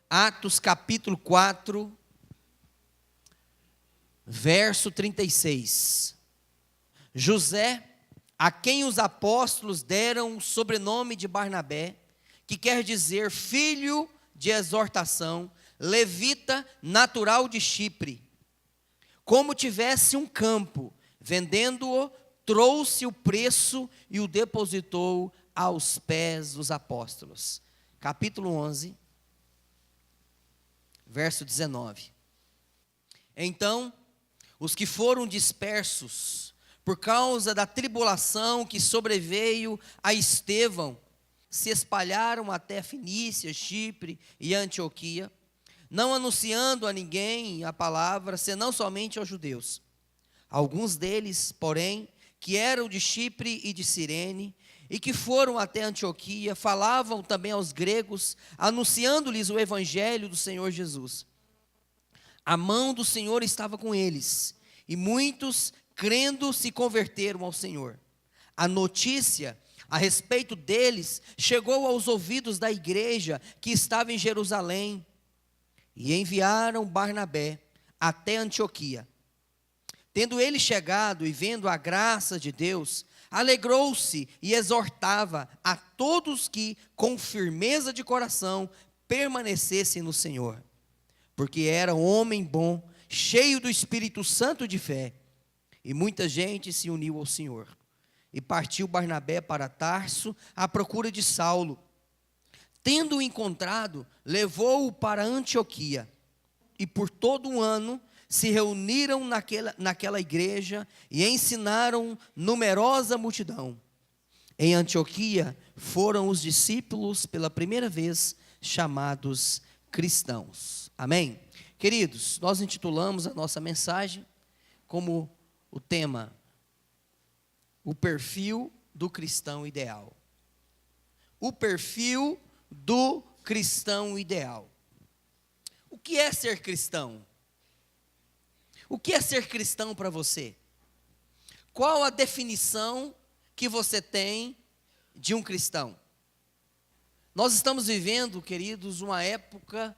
Atos capítulo 4, verso 36. José, a quem os apóstolos deram o sobrenome de Barnabé, que quer dizer filho de exortação, levita, natural de Chipre, como tivesse um campo, vendendo-o, trouxe o preço e o depositou aos pés dos apóstolos. Capítulo 11, verso 19. Então, os que foram dispersos por causa da tribulação que sobreveio a Estevão, se espalharam até Fenícia, Chipre e Antioquia, não anunciando a ninguém a palavra, senão somente aos judeus. Alguns deles, porém, que eram de Chipre e de Cirene, e que foram até Antioquia, falavam também aos gregos, anunciando-lhes o evangelho do Senhor Jesus. A mão do Senhor estava com eles, e muitos, crendo, se converteram ao Senhor. A notícia a respeito deles chegou aos ouvidos da igreja que estava em Jerusalém, e enviaram Barnabé até Antioquia. Tendo ele chegado e vendo a graça de Deus, alegrou-se e exortava a todos que, com firmeza de coração, permanecessem no Senhor. Porque era um homem bom, cheio do Espírito Santo de fé, e muita gente se uniu ao Senhor. E partiu Barnabé para Tarso, à procura de Saulo. Tendo-o encontrado, levou-o para Antioquia, e por todo um ano se reuniram naquela igreja e ensinaram numerosa multidão. Em Antioquia foram os discípulos pela primeira vez chamados cristãos. Amém? Queridos, nós intitulamos a nossa mensagem como o tema: o perfil do cristão ideal. O perfil do cristão ideal. O que é ser cristão? O que é ser cristão para você? Qual a definição que você tem de um cristão? Nós estamos vivendo, queridos, uma época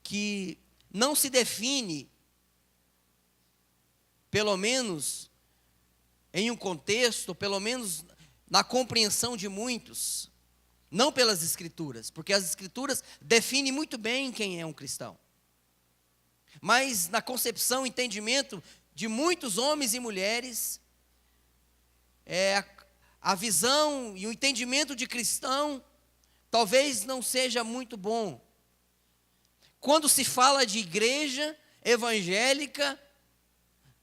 que não se define, pelo menos em um contexto, pelo menos na compreensão de muitos, não pelas Escrituras, porque as Escrituras definem muito bem quem é um cristão. Mas na concepção, entendimento de muitos homens e mulheres, a visão e o entendimento de cristão talvez não seja muito bom. Quando se fala de igreja evangélica,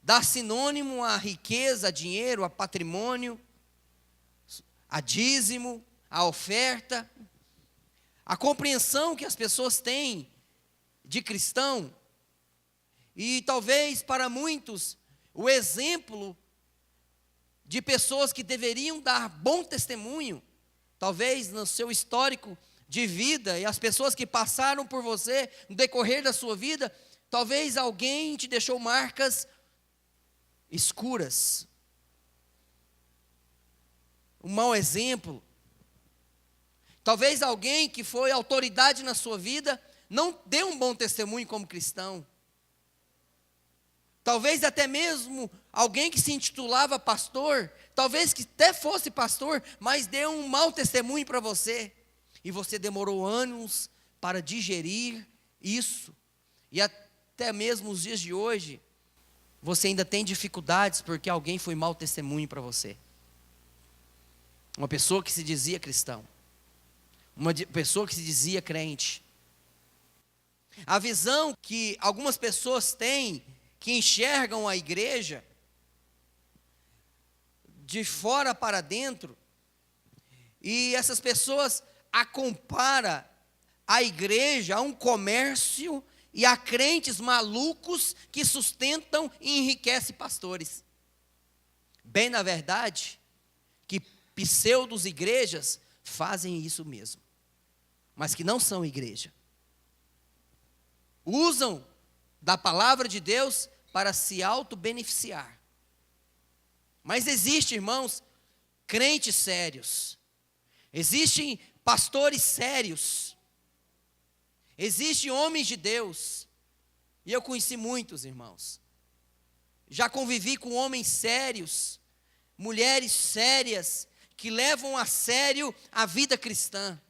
dá sinônimo à riqueza, a dinheiro, a patrimônio, a dízimo, a oferta. A compreensão que as pessoas têm de cristão, e talvez para muitos o exemplo de pessoas que deveriam dar bom testemunho, talvez no seu histórico de vida, e as pessoas que passaram por você no decorrer da sua vida, talvez alguém te deixou marcas escuras, um mau exemplo. Talvez alguém que foi autoridade na sua vida não deu um bom testemunho como cristão. Talvez até mesmo alguém que se intitulava pastor, talvez que até fosse pastor, mas deu um mau testemunho para você. E você demorou anos para digerir isso. E até mesmo os dias de hoje, você ainda tem dificuldades porque alguém foi mau testemunho para você. Uma pessoa que se dizia cristão. Uma pessoa que se dizia crente. A visão que algumas pessoas têm, que enxergam a igreja de fora para dentro, e essas pessoas a compara a igreja a um comércio e a crentes malucos que sustentam e enriquecem pastores. Bem, na verdade, que pseudos igrejas fazem isso mesmo, mas que não são igreja. Usam da palavra de Deus para se auto-beneficiar. Mas existe, irmãos, crentes sérios. Existem pastores sérios. Existem homens de Deus. E eu conheci muitos, irmãos. Já convivi com homens sérios, mulheres sérias, que levam a sério a vida cristã,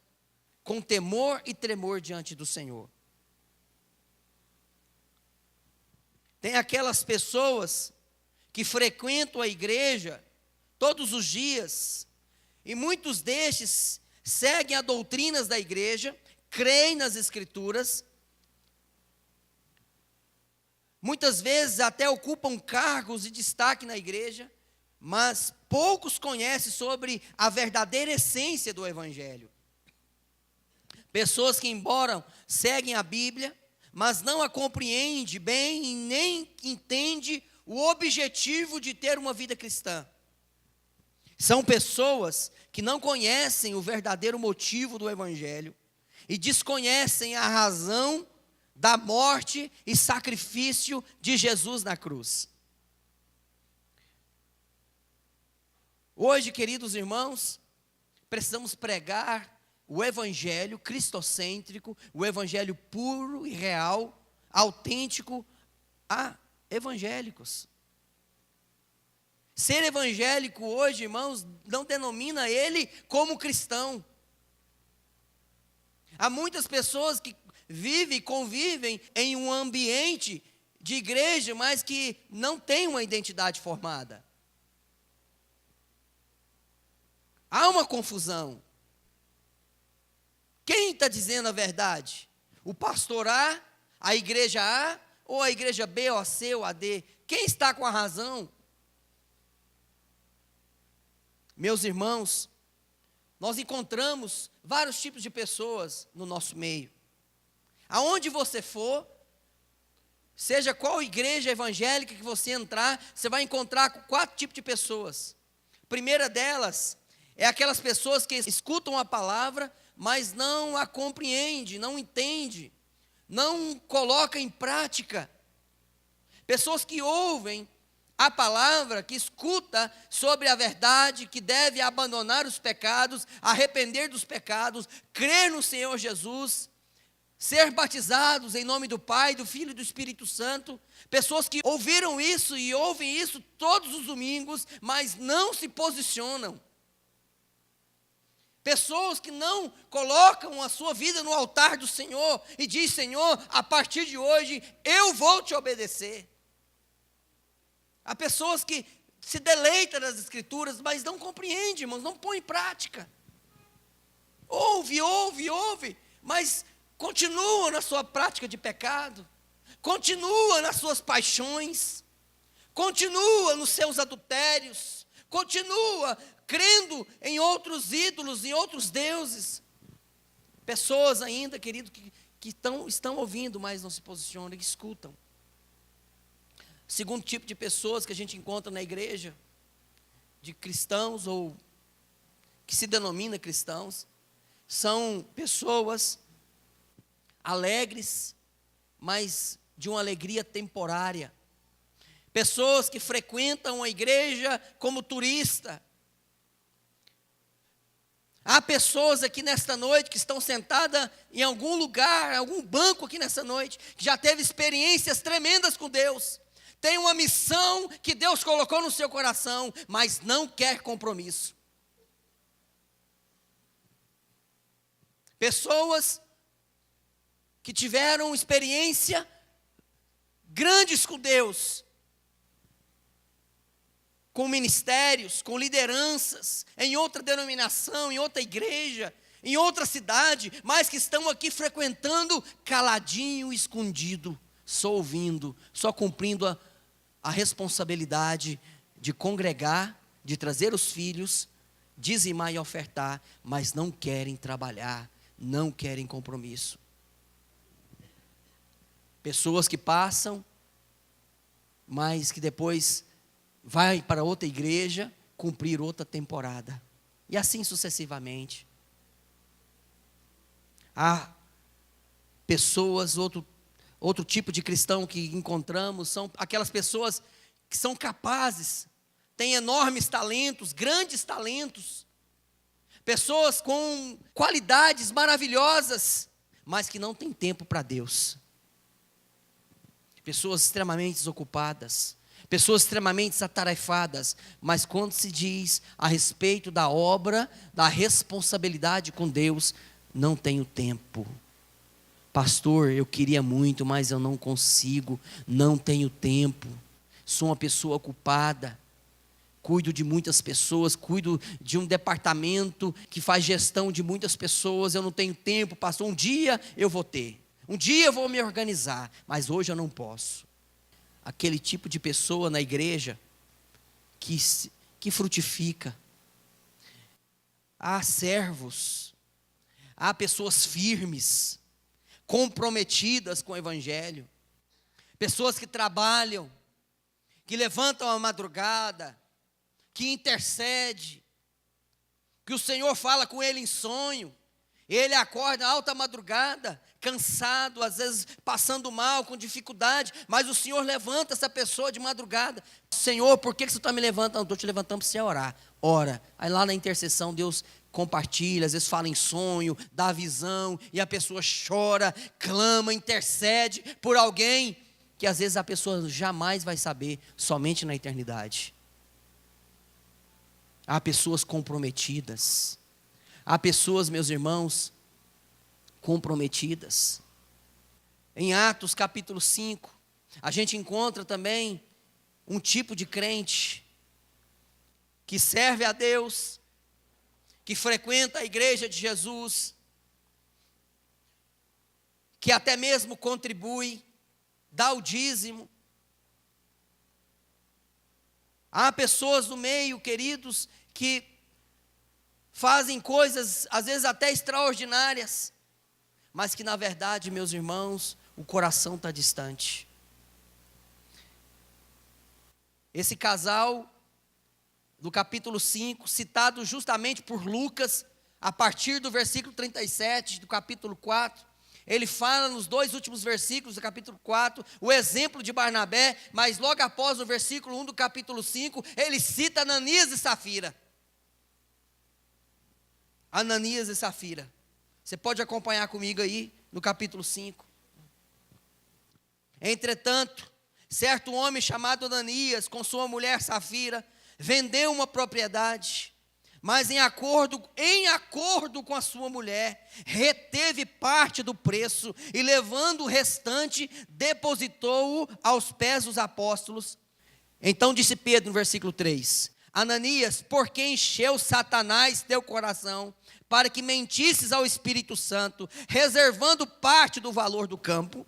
com temor e tremor diante do Senhor. Tem aquelas pessoas que frequentam a igreja todos os dias, e muitos destes seguem as doutrinas da igreja, creem nas Escrituras, muitas vezes até ocupam cargos de destaque na igreja, mas poucos conhecem sobre a verdadeira essência do Evangelho. Pessoas que, embora seguem a Bíblia, mas não a compreendem bem e nem entendem o objetivo de ter uma vida cristã. São pessoas que não conhecem o verdadeiro motivo do Evangelho e desconhecem a razão da morte e sacrifício de Jesus na cruz. Hoje, queridos irmãos, precisamos pregar o evangelho cristocêntrico, o evangelho puro e real, autêntico a evangélicos. Ser evangélico hoje, irmãos, não denomina ele como cristão. Há muitas pessoas que vivem e convivem em um ambiente de igreja, mas que não tem uma identidade formada. Há uma confusão. Quem está dizendo a verdade? O pastor a igreja A, ou a igreja B, ou a C, ou a D? Quem está com a razão? Meus irmãos, nós encontramos vários tipos de pessoas no nosso meio. Aonde você for, seja qual igreja evangélica que você entrar, você vai encontrar 4 tipos de pessoas. A primeira delas é aquelas pessoas que escutam a palavra, mas não a compreendem, não entendem, não colocam em prática. Pessoas que ouvem a palavra, que escuta sobre a verdade, que deve abandonar os pecados, arrepender dos pecados, crer no Senhor Jesus, ser batizados em nome do Pai, do Filho e do Espírito Santo. Pessoas que ouviram isso e ouvem isso todos os domingos, mas não se posicionam. Pessoas que não colocam a sua vida no altar do Senhor e diz: Senhor, a partir de hoje eu vou te obedecer. Há pessoas que se deleitam nas Escrituras, mas não compreendem, irmãos, não põem em prática. Ouve, mas continua na sua prática de pecado, continua nas suas paixões, continua nos seus adultérios, continua crendo em outros ídolos, em outros deuses. Pessoas ainda, querido, que estão ouvindo, mas não se posicionam, que escutam. Segundo tipo de pessoas que a gente encontra na igreja, de cristãos ou que se denomina cristãos, são pessoas alegres, mas de uma alegria temporária. Pessoas que frequentam a igreja como turista. Há pessoas aqui nesta noite que estão sentadas em algum lugar, em algum banco aqui nessa noite, que já teve experiências tremendas com Deus. Tem uma missão que Deus colocou no seu coração, mas não quer compromisso. Pessoas que tiveram experiência grandes com Deus, com ministérios, com lideranças, em outra denominação, em outra igreja, em outra cidade, mas que estão aqui frequentando caladinho, escondido, só ouvindo, só cumprindo a responsabilidade de congregar, de trazer os filhos, dizimar e ofertar, mas não querem trabalhar, não querem compromisso. Pessoas que passam, mas que depois vai para outra igreja cumprir outra temporada. E assim sucessivamente. Há pessoas, Outro tipo de cristão que encontramos são aquelas pessoas que são capazes, têm enormes talentos, grandes talentos, pessoas com qualidades maravilhosas, mas que não têm tempo para Deus. Pessoas extremamente desocupadas, pessoas extremamente atarefadas, mas quando se diz a respeito da obra, da responsabilidade com Deus, não tenho tempo. Pastor, eu queria muito, mas eu não consigo, não tenho tempo. Sou uma pessoa ocupada, cuido de muitas pessoas, cuido de um departamento que faz gestão de muitas pessoas, eu não tenho tempo, pastor. Um dia eu vou ter, um dia eu vou me organizar, mas hoje eu não posso. Aquele tipo de pessoa na igreja que frutifica. Há servos, há pessoas firmes, comprometidas com o evangelho, pessoas que trabalham, que levantam a madrugada, que intercede, que o Senhor fala com ele em sonho, ele acorda alta madrugada, cansado, às vezes passando mal, com dificuldade, mas o Senhor levanta essa pessoa de madrugada. Senhor, por que você está me levantando? Estou te levantando para você orar. Ora, aí lá na intercessão Deus compartilha, às vezes fala em sonho, dá visão, e a pessoa chora, clama, intercede por alguém, que às vezes a pessoa jamais vai saber, somente na eternidade. Há pessoas comprometidas, há pessoas, meus irmãos, comprometidas. Em Atos capítulo 5, a gente encontra também um tipo de crente que serve a Deus, que frequenta a igreja de Jesus, que até mesmo contribui, dá o dízimo. Há pessoas no meio, queridos, que fazem coisas, às vezes até extraordinárias, mas que na verdade, meus irmãos, o coração está distante. Esse casal, do capítulo 5, citado justamente por Lucas, a partir do versículo 37 do capítulo 4, ele fala nos dois últimos versículos do capítulo 4, o exemplo de Barnabé, mas logo após o versículo 1 do capítulo 5, ele cita Ananias e Safira. Ananias e Safira. Você pode acompanhar comigo aí no capítulo 5. Entretanto, certo homem chamado Ananias, com sua mulher Safira, vendeu uma propriedade, mas em acordo com a sua mulher, reteve parte do preço e, levando o restante, depositou-o aos pés dos apóstolos. Então disse Pedro no versículo 3: Ananias, por que encheu Satanás teu coração, para que mentisses ao Espírito Santo, reservando parte do valor do campo?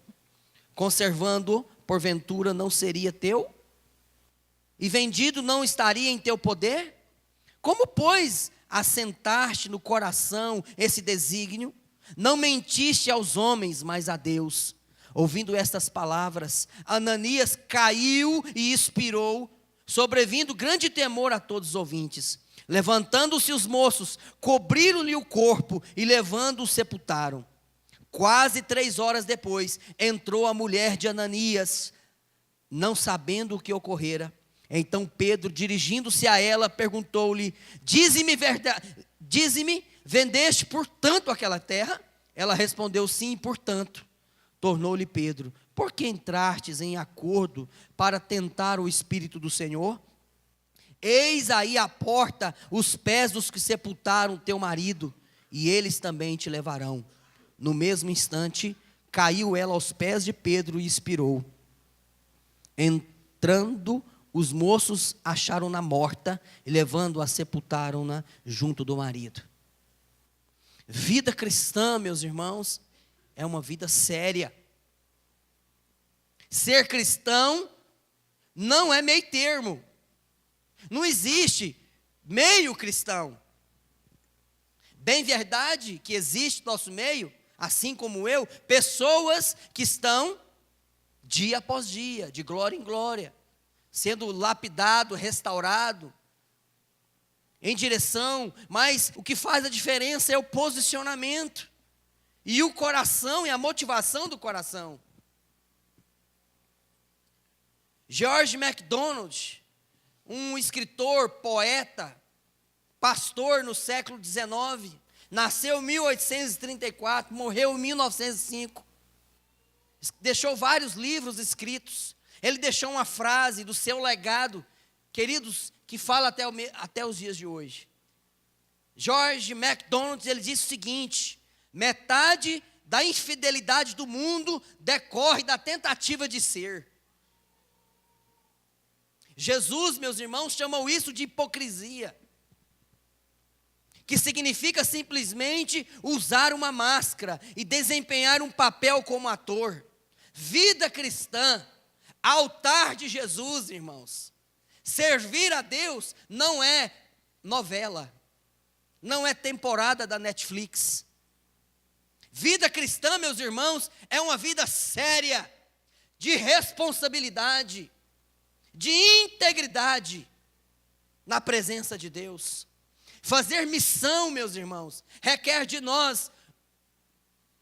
Conservando-o, porventura não seria teu? E vendido não estaria em teu poder? Como, pois, assentaste no coração esse desígnio? Não mentiste aos homens, mas a Deus. Ouvindo estas palavras, Ananias caiu e expirou, sobrevindo grande temor a todos os ouvintes. Levantando-se os moços, cobriram-lhe o corpo e levando-o sepultaram. Quase 3 horas depois, entrou a mulher de Ananias, não sabendo o que ocorrera. Então Pedro, dirigindo-se a ela, perguntou-lhe: Dize-me, vendeste portanto aquela terra? Ela respondeu: Sim, portanto. Tornou-lhe Pedro: Por que entrastes em acordo para tentar o Espírito do Senhor? Eis aí à porta os pés dos que sepultaram teu marido, e eles também te levarão. No mesmo instante, caiu ela aos pés de Pedro e expirou. Entrando, os moços acharam-na morta e, levando-a, sepultaram-na junto do marido. Vida cristã, meus irmãos, é uma vida séria. Ser cristão não é meio termo. Não existe meio cristão. Bem verdade que existe no nosso meio, assim como eu, pessoas que estão dia após dia, de glória em glória, sendo lapidado, restaurado, em direção, mas o que faz a diferença é o posicionamento, e o coração, e a motivação do coração. George MacDonald, um escritor, poeta, pastor no século XIX, nasceu em 1834, morreu em 1905. Deixou vários livros escritos. Ele deixou uma frase do seu legado, queridos, que fala até os dias de hoje. George MacDonald, ele disse o seguinte: metade da infidelidade do mundo decorre da tentativa de ser. Jesus, meus irmãos, chamou isso de hipocrisia, que significa simplesmente usar uma máscara e desempenhar um papel como ator. Vida cristã, altar de Jesus, irmãos. Servir a Deus não é novela, não é temporada da Netflix. Vida cristã, meus irmãos, é uma vida séria, de responsabilidade, de integridade na presença de Deus. Fazer missão, meus irmãos, requer de nós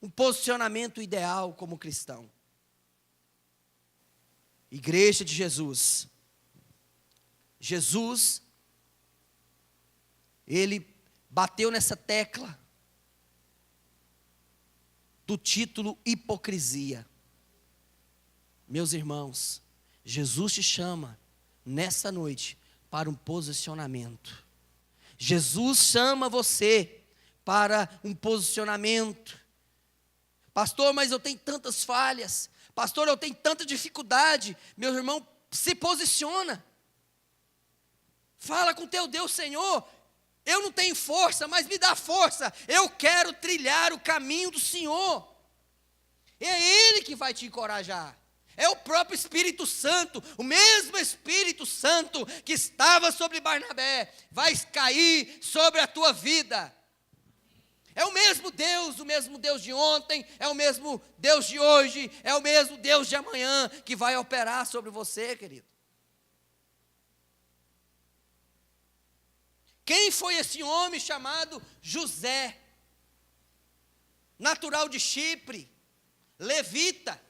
um posicionamento ideal como cristão. Igreja de Jesus. Jesus, ele bateu nessa tecla do título hipocrisia. Meus irmãos, Jesus te chama nessa noite para um posicionamento. Jesus chama você para um posicionamento. Pastor, mas eu tenho tantas falhas. Pastor, eu tenho tanta dificuldade. Meu irmão, se posiciona. Fala com teu Deus: Senhor, eu não tenho força, mas me dá força. Eu quero trilhar o caminho do Senhor. É Ele que vai te encorajar. É o próprio Espírito Santo, o mesmo Espírito Santo que estava sobre Barnabé, vai cair sobre a tua vida. É o mesmo Deus de ontem, é o mesmo Deus de hoje, é o mesmo Deus de amanhã que vai operar sobre você, querido. Quem foi esse homem chamado José? Natural de Chipre, levita,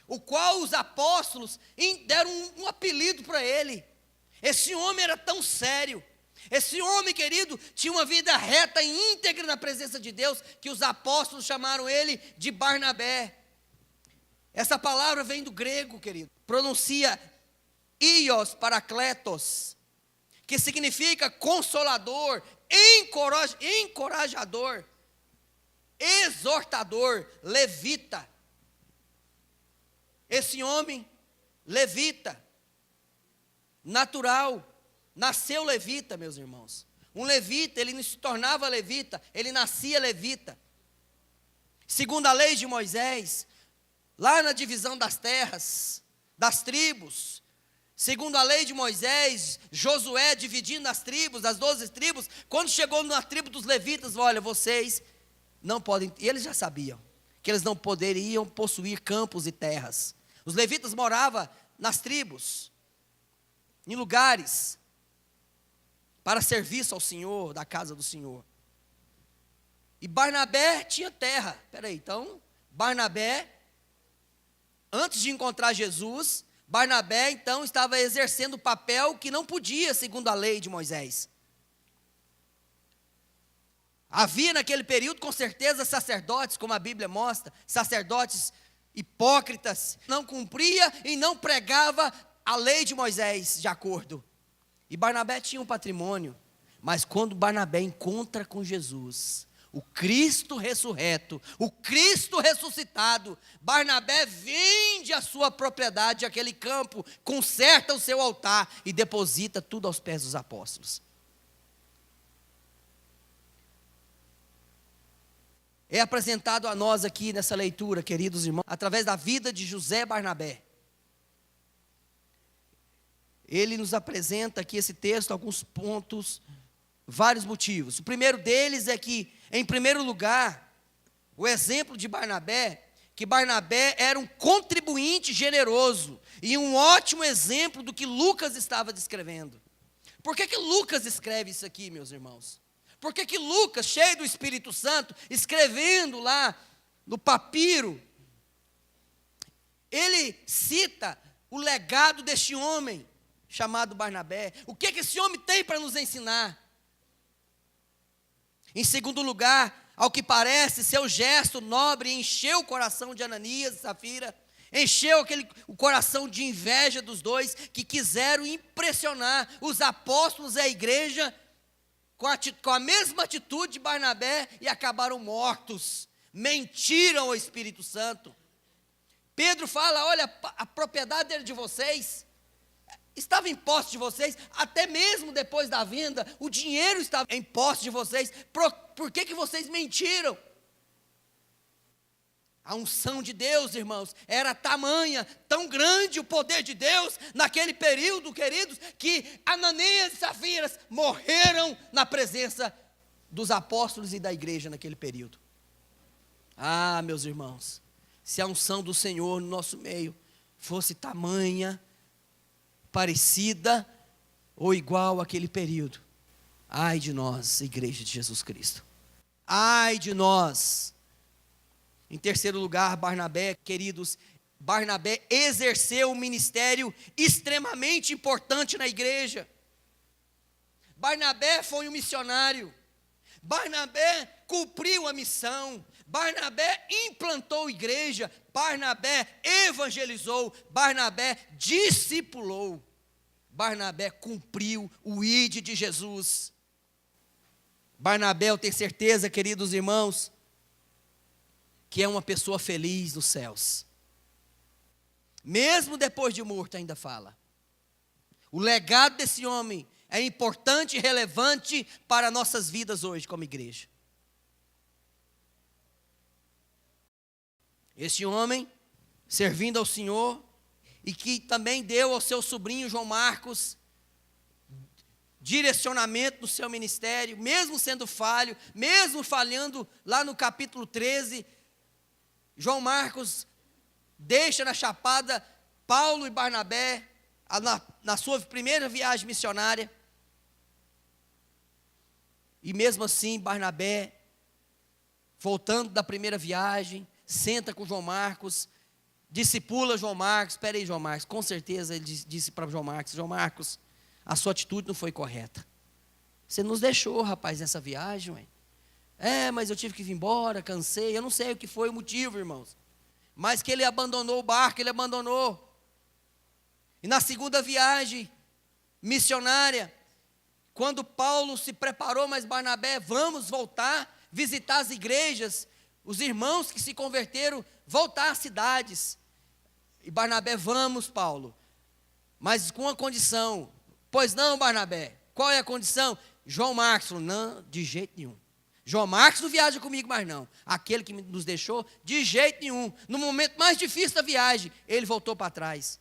o qual os apóstolos deram um apelido para ele. Esse homem era tão sério, esse homem, querido, tinha uma vida reta e íntegra na presença de Deus, que os apóstolos chamaram ele de Barnabé. Essa palavra vem do grego, querido, pronuncia ios parakletos, que significa consolador, encorajador, exortador, levita. Esse homem, levita, natural, nasceu levita, meus irmãos. Um levita, ele não se tornava levita, ele nascia levita. Segundo a lei de Moisés, lá na divisão das terras, das tribos, segundo a lei de Moisés, Josué dividindo as tribos, as 12 tribos, quando chegou na tribo dos levitas, olha, vocês não podem, e eles já sabiam, que eles não poderiam possuir campos e terras. Os levitas moravam nas tribos, em lugares, para serviço ao Senhor, da casa do Senhor. E Barnabé tinha terra. Então, Barnabé, antes de encontrar Jesus, Barnabé, então, estava exercendo o papel que não podia, segundo a lei de Moisés. Havia naquele período, com certeza, sacerdotes, como a Bíblia mostra, sacerdotes hipócritas, não cumpria e não pregava a lei de Moisés de acordo. E Barnabé tinha um patrimônio, mas quando Barnabé encontra com Jesus, o Cristo ressurreto, o Cristo ressuscitado, Barnabé vende a sua propriedade, aquele campo, conserta o seu altar e deposita tudo aos pés dos apóstolos. É apresentado a nós aqui nessa leitura, queridos irmãos, através da vida de José Barnabé. Ele nos apresenta aqui esse texto, alguns pontos, vários motivos. O primeiro deles é que, em primeiro lugar, o exemplo de Barnabé, que Barnabé era um contribuinte generoso e um ótimo exemplo do que Lucas estava descrevendo. Por que Lucas escreve isso aqui, meus irmãos? Por que Lucas, cheio do Espírito Santo, escrevendo lá no papiro, ele cita o legado deste homem chamado Barnabé. O que esse homem tem para nos ensinar? Em segundo lugar, ao que parece, seu gesto nobre encheu o coração de Ananias e Safira, encheu o coração de inveja dos dois, que quiseram impressionar os apóstolos e a igreja com a mesma atitude de Barnabé e acabaram mortos, mentiram ao Espírito Santo. Pedro fala, olha, a propriedade era de vocês, estava em posse de vocês, até mesmo depois da venda, o dinheiro estava em posse de vocês, por que vocês mentiram? A unção de Deus, irmãos, era tamanha, tão grande o poder de Deus, naquele período, queridos, que Ananias e Safiras morreram na presença dos apóstolos e da igreja naquele período. Ah, meus irmãos, se a unção do Senhor no nosso meio fosse tamanha, parecida ou igual àquele período, ai de nós, igreja de Jesus Cristo, ai de nós. Em terceiro lugar, Barnabé, queridos, Barnabé exerceu um ministério extremamente importante na igreja. Barnabé foi um missionário, Barnabé cumpriu a missão, Barnabé implantou igreja, Barnabé evangelizou, Barnabé discipulou, Barnabé cumpriu o ide de Jesus. Barnabé, eu tenho certeza, queridos irmãos, que é uma pessoa feliz nos céus. Mesmo depois de morto ainda fala. O legado desse homem é importante e relevante para nossas vidas hoje como igreja. Esse homem, servindo ao Senhor, e que também deu ao seu sobrinho João Marcos direcionamento no seu ministério, mesmo sendo falho, mesmo falhando lá no capítulo 13, João Marcos deixa na Chapada Paulo e Barnabé, na sua primeira viagem missionária, e mesmo assim Barnabé, voltando da primeira viagem, senta com João Marcos, discipula João Marcos. Espera aí, João Marcos, com certeza ele disse para João Marcos, a sua atitude não foi correta, você nos deixou, rapaz, nessa viagem, ué. Mas eu tive que vir embora, cansei, eu não sei o que foi o motivo, irmãos, mas que ele abandonou o barco, ele abandonou. E na segunda viagem missionária, quando Paulo se preparou, mas Barnabé, vamos voltar, visitar as igrejas, os irmãos que se converteram, voltar às cidades. E Barnabé, vamos, Paulo, mas com uma condição. Pois não, Barnabé, qual é a condição? João Marcos falou, não, de jeito nenhum. João Marcos não viaja comigo mais não. Aquele que nos deixou, de jeito nenhum. No momento mais difícil da viagem, ele voltou para trás.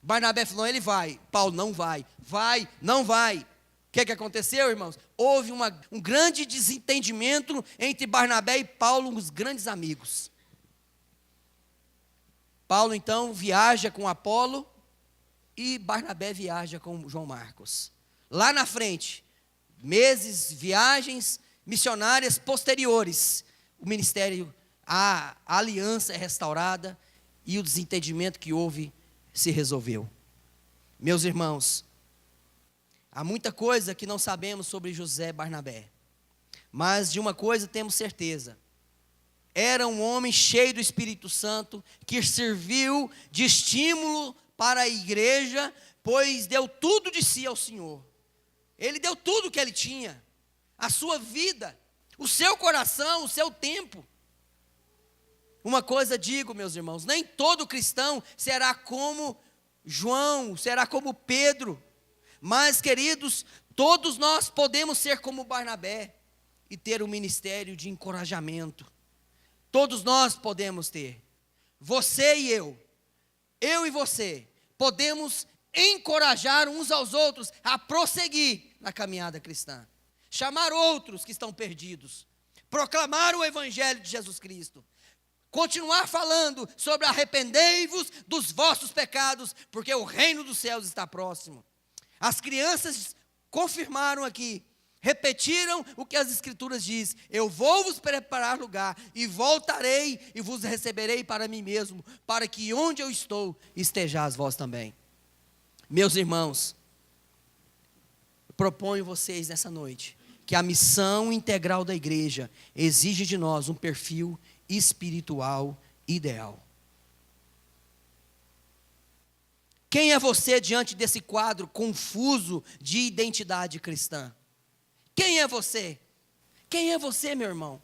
Barnabé falou, ele vai. Paulo, não vai. Vai, não vai. O que aconteceu, irmãos? Houve um grande desentendimento entre Barnabé e Paulo, os grandes amigos. Paulo, então, viaja com Apolo e Barnabé viaja com João Marcos. Lá na frente, meses, viagens missionárias posteriores, o ministério, a aliança é restaurada e o desentendimento que houve se resolveu. Meus irmãos, há muita coisa que não sabemos sobre José e Barnabé, mas de uma coisa temos certeza: era um homem cheio do Espírito Santo, que serviu de estímulo para a igreja, pois deu tudo de si ao Senhor. Ele deu tudo o que ele tinha, a sua vida, o seu coração, o seu tempo. Uma coisa digo, meus irmãos, nem todo cristão será como João, será como Pedro, mas, queridos, todos nós podemos ser como Barnabé e ter um ministério de encorajamento. Todos nós podemos ter. Você e eu e você, podemos encorajar uns aos outros a prosseguir na caminhada cristã. Chamar outros que estão perdidos, proclamar o Evangelho de Jesus Cristo, continuar falando sobre arrependei-vos dos vossos pecados, porque o reino dos céus está próximo. As crianças confirmaram aqui repetiram o que as Escrituras dizem: eu vou vos preparar lugar, e voltarei e vos receberei para mim mesmo, para que onde eu estou, estejais vós também. Meus irmãos, proponho vocês nessa noite, que a missão integral da igreja exige de nós um perfil espiritual ideal. Quem é você diante desse quadro confuso de identidade cristã? Quem é você? Quem é você, meu irmão?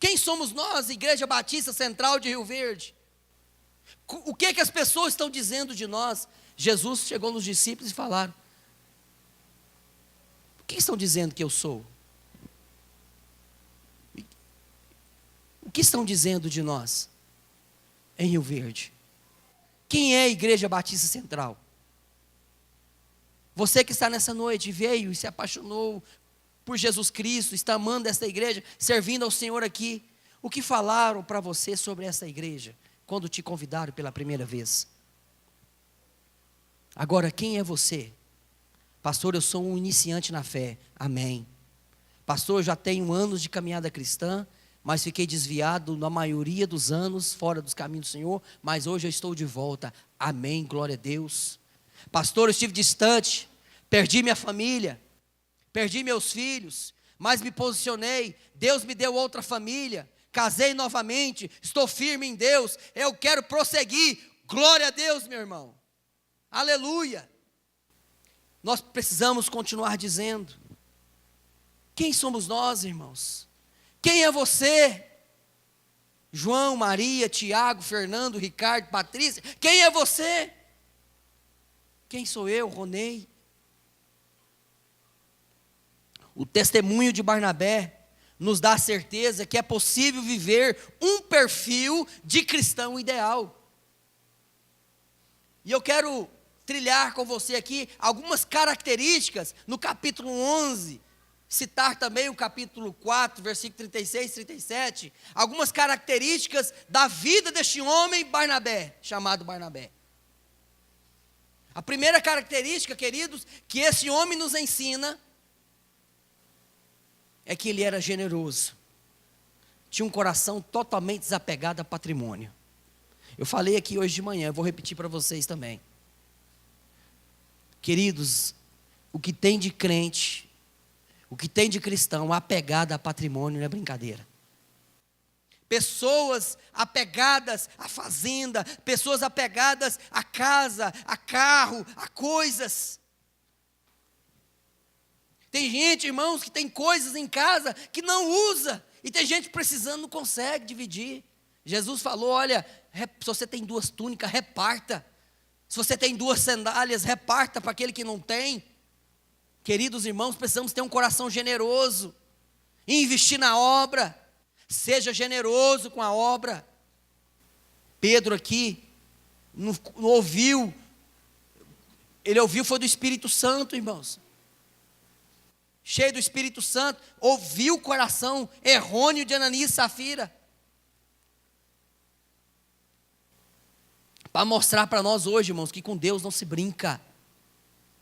Quem somos nós, Igreja Batista Central de Rio Verde? O que as pessoas estão dizendo de nós? Jesus chegou nos discípulos e falaram: o que estão dizendo que eu sou? O que estão dizendo de nós em Rio Verde? Quem é a Igreja Batista Central? Você que está nessa noite, veio e se apaixonou por Jesus Cristo, está amando esta igreja, servindo ao Senhor aqui. O que falaram para você sobre essa igreja, quando te convidaram pela primeira vez? Agora, quem é você? Pastor, eu sou um iniciante na fé. Amém. Pastor, eu já tenho anos de caminhada cristã, mas fiquei desviado na maioria dos anos, fora dos caminhos do Senhor, mas hoje eu estou de volta. Amém, glória a Deus. Pastor, eu estive distante, perdi minha família, perdi meus filhos, mas me posicionei, Deus me deu outra família, casei novamente, estou firme em Deus, eu quero prosseguir. Glória a Deus, meu irmão. Aleluia. Nós precisamos continuar dizendo: quem somos nós, irmãos? Quem é você? João, Maria, Tiago, Fernando, Ricardo, Patrícia. Quem é você? Quem sou eu, Ronei? O testemunho de Barnabé nos dá a certeza que é possível viver um perfil de cristão ideal. E eu quero trilhar com você aqui algumas características no capítulo 11, citar também o capítulo 4, versículo 36 e 37, algumas características da vida deste homem Barnabé, chamado Barnabé. A primeira característica, queridos, que esse homem nos ensina, é que ele era generoso, tinha um coração totalmente desapegado a patrimônio. Eu falei aqui hoje de manhã, eu vou repetir para vocês também. Queridos, o que tem de crente, o que tem de cristão apegado a patrimônio não é brincadeira. Pessoas apegadas à fazenda, pessoas apegadas à casa, a carro, a coisas. Tem gente, irmãos, que tem coisas em casa que não usa, e tem gente precisando, não consegue dividir. Jesus falou: olha, se você tem 2 túnicas, reparta. Se você tem 2 sandálias, reparta para aquele que não tem. Queridos irmãos, precisamos ter um coração generoso, investir na obra. Seja generoso com a obra. Pedro aqui não ouviu, ele ouviu foi do Espírito Santo, irmãos. Cheio do Espírito Santo, ouviu o coração errôneo de Ananias e Safira. Para mostrar para nós hoje, irmãos, que com Deus não se brinca.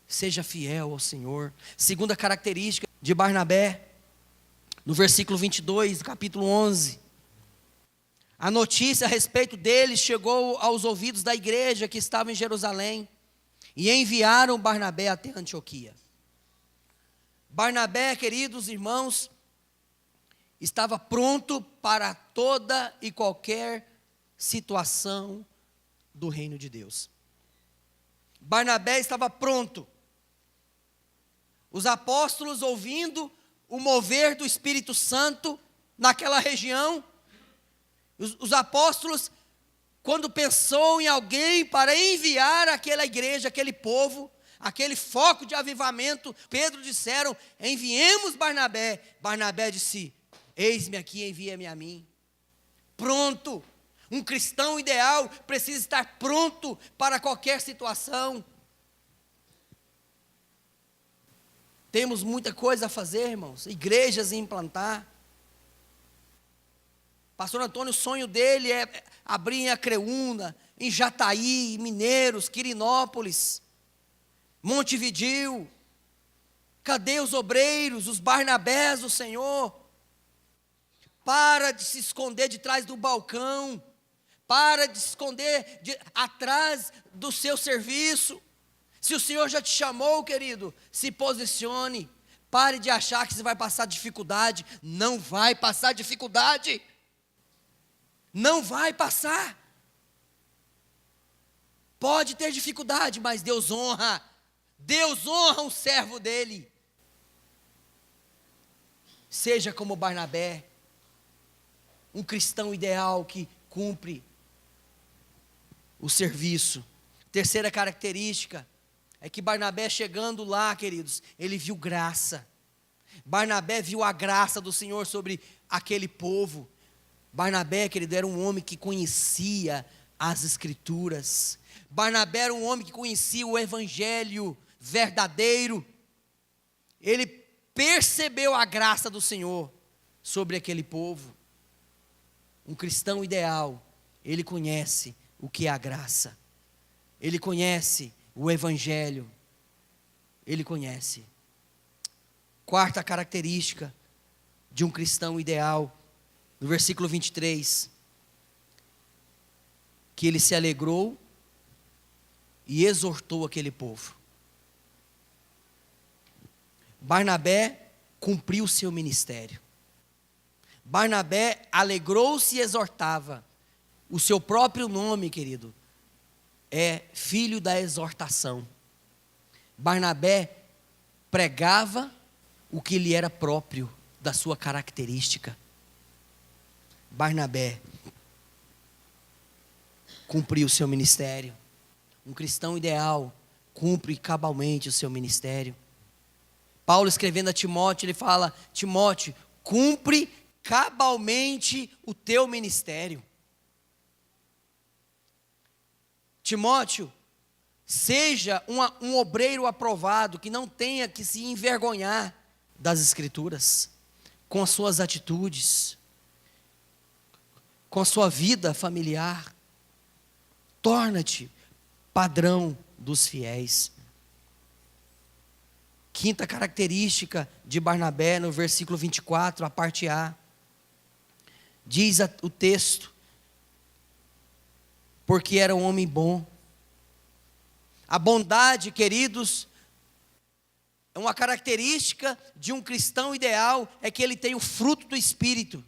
Seja fiel ao Senhor. Segunda característica de Barnabé, no versículo 22, do capítulo 11. A notícia a respeito dele chegou aos ouvidos da igreja que estava em Jerusalém, e enviaram Barnabé até Antioquia. Barnabé, queridos irmãos, estava pronto para toda e qualquer situação do reino de Deus. Barnabé estava pronto. Os apóstolos, ouvindo o mover do Espírito Santo naquela região, os apóstolos, quando pensou em alguém para enviar aquela igreja, aquele povo, aquele foco de avivamento, Pedro disseram: enviemos Barnabé. Barnabé disse: eis-me aqui, envia-me a mim. Pronto. Um cristão ideal precisa estar pronto para qualquer situação. Temos muita coisa a fazer, irmãos. Igrejas a implantar. Pastor Antônio, o sonho dele é abrir em Acreúna, em Jataí, em Mineiros, Quirinópolis, Montevidéu. Cadê os obreiros, os Barnabés do Senhor? Para de se esconder de trás do balcão. Para de se esconder atrás do seu serviço. Se o Senhor já te chamou, querido, se posicione. Pare de achar que você vai passar dificuldade. Não vai passar dificuldade. Não vai passar. Pode ter dificuldade, mas Deus honra. Deus honra um servo dele. Seja como Barnabé, um cristão ideal que cumpre o serviço. Terceira característica é que Barnabé, chegando lá, queridos, ele viu graça. Barnabé viu a graça do Senhor sobre aquele povo. Barnabé, querido, era um homem que conhecia as Escrituras. Barnabé era um homem que conhecia o Evangelho verdadeiro. Ele percebeu a graça do Senhor sobre aquele povo. Um cristão ideal, ele conhece o que é a graça. Ele conhece o Evangelho. Ele conhece. Quarta característica de um cristão ideal, no versículo 23, que ele se alegrou e exortou aquele povo. Barnabé cumpriu o seu ministério. Barnabé alegrou-se e exortava. O seu próprio nome, querido, é filho da exortação. Barnabé pregava o que lhe era próprio, da sua característica. Barnabé cumpriu o seu ministério. Um cristão ideal cumpre cabalmente o seu ministério. Paulo, escrevendo a Timóteo, ele fala: Timóteo, cumpre cabalmente o teu ministério. Timóteo, seja um obreiro aprovado, que não tenha que se envergonhar das Escrituras, com as suas atitudes, com a sua vida familiar. Torna-te padrão dos fiéis. Quinta característica de Barnabé, no versículo 24, a parte A. Diz o texto: porque era um homem bom. A bondade, queridos, é uma característica de um cristão ideal, é que ele tem o fruto do Espírito.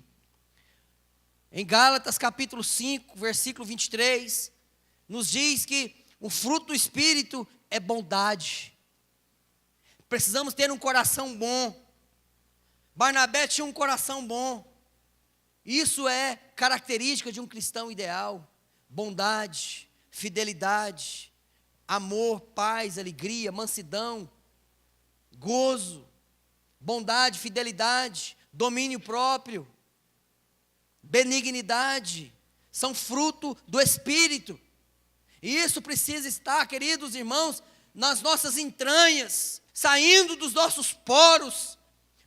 Em Gálatas capítulo 5, versículo 23, nos diz que o fruto do Espírito é bondade. Precisamos ter um coração bom. Barnabé tinha um coração bom. Isso é característica de um cristão ideal. Bondade, fidelidade, amor, paz, alegria, mansidão, gozo, bondade, fidelidade, domínio próprio, benignidade, são fruto do Espírito. E isso precisa estar, queridos irmãos, nas nossas entranhas, saindo dos nossos poros,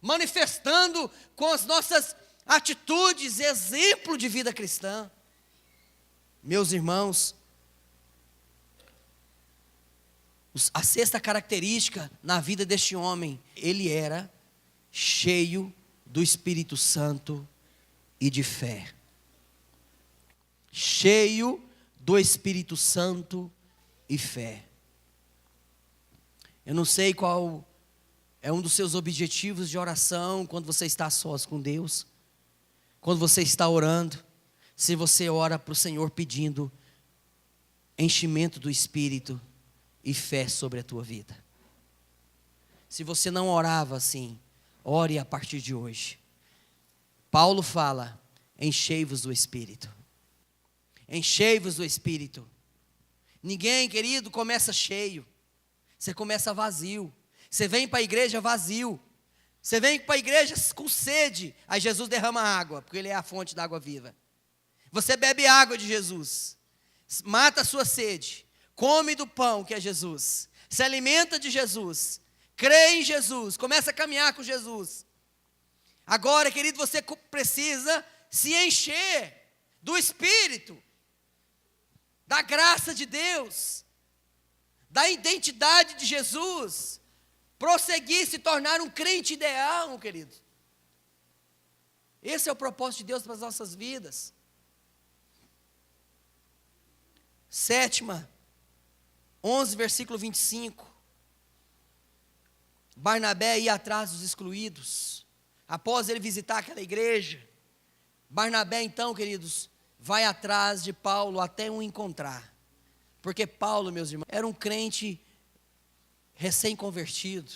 manifestando com as nossas atitudes, exemplo de vida cristã. Meus irmãos, a sexta característica na vida deste homem, ele era cheio do Espírito Santo e de fé. Cheio do Espírito Santo e fé. Eu não sei qual é um dos seus objetivos de oração quando você está sós com Deus, quando você está orando, se você ora para o Senhor pedindo enchimento do Espírito e fé sobre a tua vida. Se você não orava assim, ore a partir de hoje. Paulo fala: enchei-vos do Espírito. Enchei-vos do Espírito. Ninguém, querido, começa cheio. Você começa vazio. Você vem para a igreja vazio. Você vem para a igreja com sede. Aí Jesus derrama água, porque Ele é a fonte da água viva. Você bebe água de Jesus. Mata a sua sede. Come do pão que é Jesus. Se alimenta de Jesus. Crê em Jesus. Começa a caminhar com Jesus. Agora, querido, você precisa se encher do Espírito, da graça de Deus, da identidade de Jesus, prosseguir, se tornar um crente ideal, querido. Esse é o propósito de Deus para as nossas vidas. Sétima, 11, versículo 25. Barnabé ia atrás dos excluídos. Após ele visitar aquela igreja, Barnabé então, queridos, vai atrás de Paulo até o encontrar. Porque Paulo, meus irmãos, era um crente recém-convertido.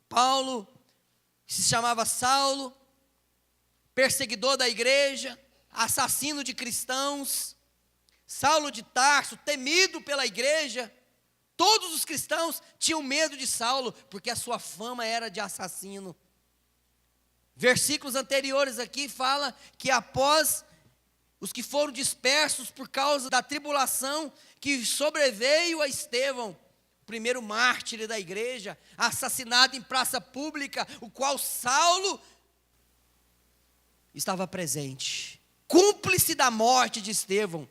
Paulo se chamava Saulo, perseguidor da igreja, assassino de cristãos. Saulo de Tarso, temido pela igreja. Todos os cristãos tinham medo de Saulo, porque a sua fama era de assassino. Versículos anteriores aqui fala que após os que foram dispersos por causa da tribulação que sobreveio a Estevão, o primeiro mártir da igreja, assassinado em praça pública, o qual Saulo estava presente, cúmplice da morte de Estevão,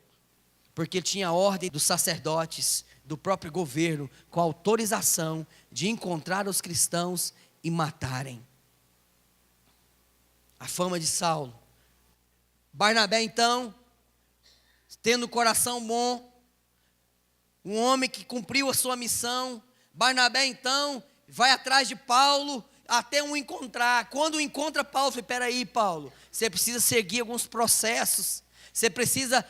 porque tinha ordem dos sacerdotes, do próprio governo, com autorização de encontrar os cristãos e matarem. A fama de Saulo. Barnabé então, tendo o coração bom, um homem que cumpriu a sua missão, Barnabé então vai atrás de Paulo até o encontrar. Quando encontra Paulo, fala: peraí, Paulo, você precisa seguir alguns processos, você precisa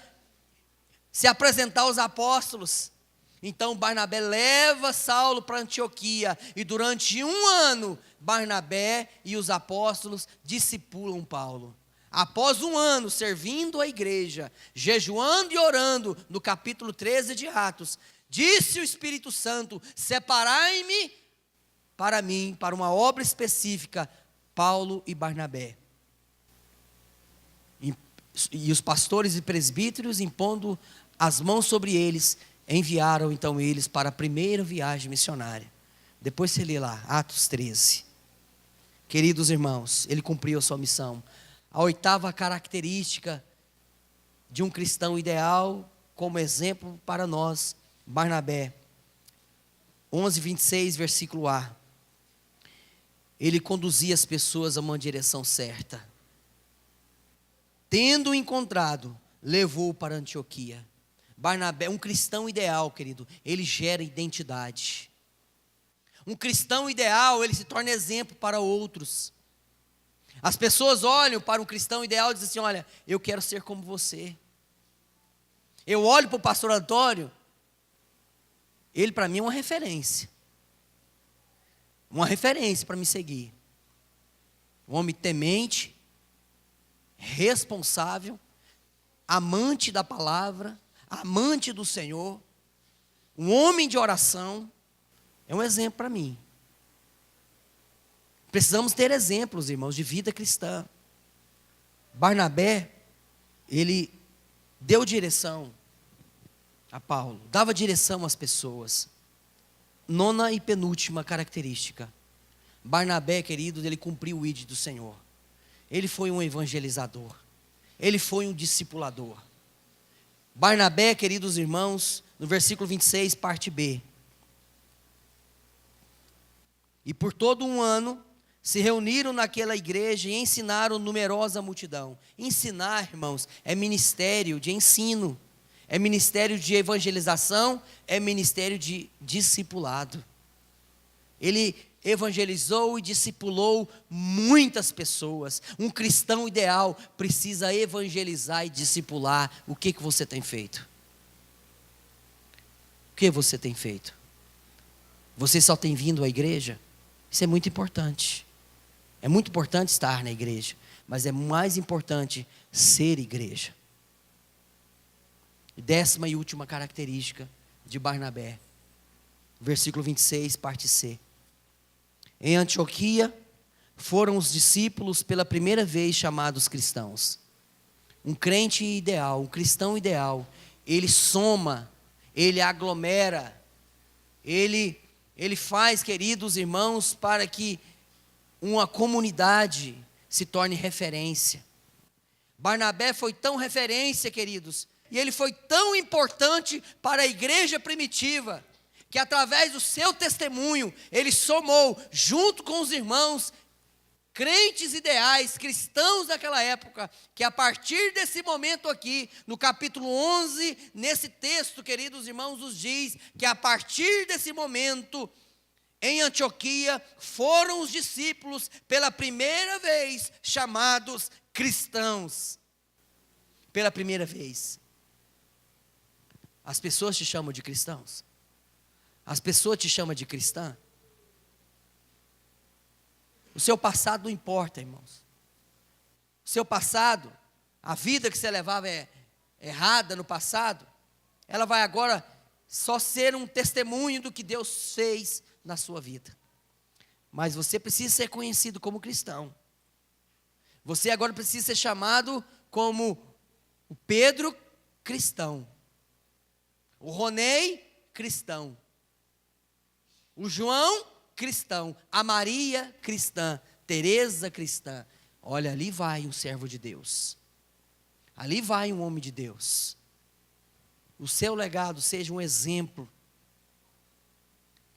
se apresentar aos apóstolos. Então Barnabé leva Saulo para Antioquia, e durante 1 ano, Barnabé e os apóstolos discipulam Paulo. Após 1 ano servindo a igreja, jejuando e orando, no capítulo 13 de Atos, disse o Espírito Santo: separai-me para mim, para uma obra específica, Paulo e Barnabé. E os pastores e presbíteros, impondo as mãos sobre eles, enviaram então eles para a primeira viagem missionária. Depois você lê lá, Atos 13. Queridos irmãos, ele cumpriu a sua missão. A 8ª característica de um cristão ideal, como exemplo para nós, Barnabé. 11:26, versículo A. Ele conduzia as pessoas a uma direção certa. Tendo encontrado, levou para Antioquia. Barnabé, um cristão ideal, querido, ele gera identidade. Um cristão ideal, ele se torna exemplo para outros. As pessoas olham para um cristão ideal e dizem assim: olha, eu quero ser como você. Eu olho para o pastor Antônio, ele para mim é uma referência. Uma referência para me seguir. Um homem temente, responsável, amante da palavra, amante do Senhor, um homem de oração, é um exemplo para mim. Precisamos ter exemplos, irmãos, de vida cristã. Barnabé, ele deu direção a Paulo, dava direção às pessoas. 9ª e penúltima característica. Barnabé, querido, ele cumpriu o ID do Senhor. Ele foi um evangelizador. Ele foi um discipulador. Barnabé, queridos irmãos, no versículo 26, parte B. E por todo 1 ano, se reuniram naquela igreja e ensinaram numerosa multidão. Ensinar, irmãos, é ministério de ensino, é ministério de evangelização, é ministério de discipulado. Ele evangelizou e discipulou muitas pessoas. Um cristão ideal precisa evangelizar e discipular. O que você tem feito? O que você tem feito? Você só tem vindo à igreja? Isso é muito importante. É muito importante estar na igreja, mas é mais importante ser igreja. 10ª e última característica de Barnabé, versículo 26, parte C. Em Antioquia foram os discípulos pela primeira vez chamados cristãos. Um crente ideal, um cristão ideal, ele soma, ele aglomera, ele faz, queridos irmãos, para que uma comunidade se torne referência. Barnabé foi tão referência, queridos, e ele foi tão importante para a igreja primitiva, que através do seu testemunho, ele somou, junto com os irmãos, crentes ideais, cristãos daquela época, que a partir desse momento aqui, no capítulo 11, nesse texto, queridos irmãos, nos diz que a partir desse momento, em Antioquia, foram os discípulos, pela primeira vez, chamados cristãos. Pela primeira vez. As pessoas te chamam de cristãos? As pessoas te chamam de cristã? O seu passado não importa, irmãos. O seu passado, a vida que você levava errada no passado, ela vai agora só ser um testemunho do que Deus fez na sua vida. Mas você precisa ser conhecido como cristão. Você agora precisa ser chamado como o Pedro cristão, o Ronei cristão, o João cristão, a Maria cristã, Teresa cristã. Olha, ali vai um servo de Deus, ali vai um homem de Deus. O seu legado seja um exemplo,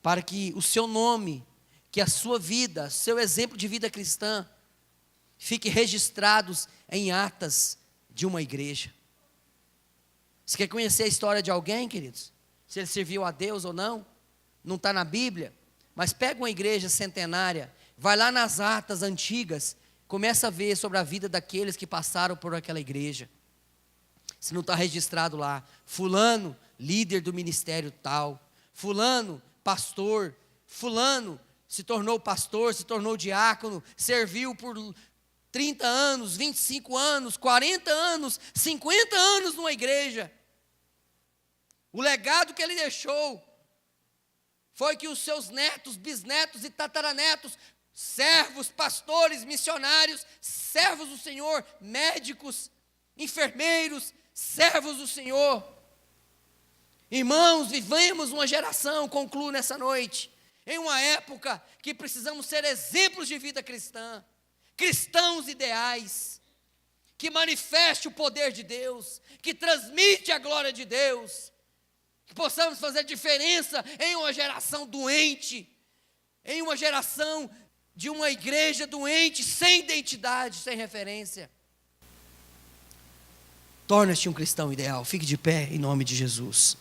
para que o seu nome, que a sua vida, seu exemplo de vida cristã, fique registrados em atas de uma igreja. Você quer conhecer a história de alguém, queridos? Se ele serviu a Deus ou não? Não está na Bíblia, mas pega uma igreja centenária, vai lá nas atas antigas, começa a ver sobre a vida daqueles que passaram por aquela igreja. Se não está registrado lá, fulano, líder do ministério tal, fulano, pastor, fulano, se tornou pastor, se tornou diácono, serviu por 30 anos, 25 anos, 40 anos, 50 anos numa igreja. O legado que ele deixou foi que os seus netos, bisnetos e tataranetos, servos, pastores, missionários, servos do Senhor, médicos, enfermeiros, servos do Senhor. Irmãos, vivemos uma geração, concluo nessa noite, em uma época que precisamos ser exemplos de vida cristã, cristãos ideais, que manifeste o poder de Deus, que transmite a glória de Deus, que possamos fazer diferença em uma geração doente, em uma geração de uma igreja doente, sem identidade, sem referência. Torna-te um cristão ideal. Fique de pé em nome de Jesus.